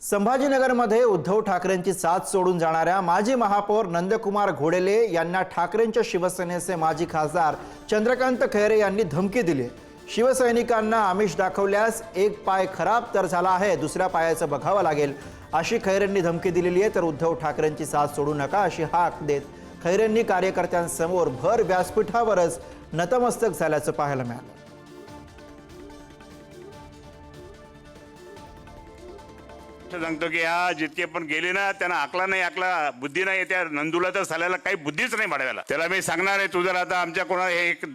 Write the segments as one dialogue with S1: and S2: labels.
S1: संभाजीनगरमध्ये उद्धव ठाकरेंची साथ सोडून जाणाऱ्या माजी महापौर नंदकुमार घोडेले यांना ठाकरेंच्या शिवसेनेचे माजी खासदार चंद्रकांत खैरे यांनी धमकी दिली। शिवसैनिकांना आमिष दाखवल्यास एक पाय खराब तर झाला आहे, दुसऱ्या पायाचं बघावं लागेल अशी खैरेंनी धमकी दिलेली आहे। तर उद्धव ठाकरेंची साथ सोडू नका अशी हाक देत खैरेंनी कार्यकर्त्यांसमोर भर व्यासपीठावरच नतमस्तक झाल्याचं पाहायला मिळालं।
S2: सांगतो की हा जितके पण गेले ना त्यांना आकला नाही, आकला बुद्धी नाही, त्या नंदूला तर साल्याला काही बुद्धीच नाही पाडवायला। त्याला मी सांगणार आहे, तू जर आता आमच्या कोणाला एक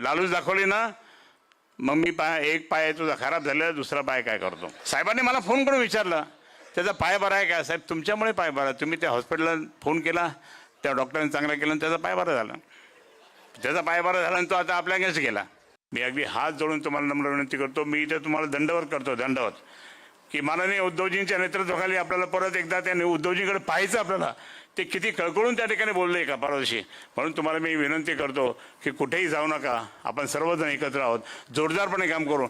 S2: लालूच दाखवली ना, मग मी एक पाय तुझा खराब झाला, दुसरा पाय काय करतो। साहेबांनी मला फोन करून विचारलं त्याचा पाय बरा आहे का। साहेब तुमच्यामुळे पाय बरा, तुम्ही त्या हॉस्पिटलला फोन केला, त्या डॉक्टरांनी चांगलं केलं, त्याचा पाय बरा झाला, त्याचा पाय बरा झाला आणि तो आता आपल्या अगेन्स्ट गेला। मी अगदी हात जोडून तुम्हाला नम्र विनंती करतो, मी इथे तुम्हाला दंडवत करतो, दंडवत की माननीय उद्धवजींच्या नेतृत्वाखाली आपल्याला परत एकदा त्या उद्धवजींकडे पाहायचं, आपल्याला ते किती कळकळून त्या ठिकाणी बोलले का परवाशी। म्हणून तुम्हाला मी विनंती करतो की कुठेही जाऊ नका, आपण सर्वजण एकत्र आहोत, जोरदारपणे काम करू।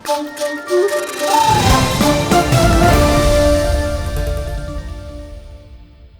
S3: Thank you.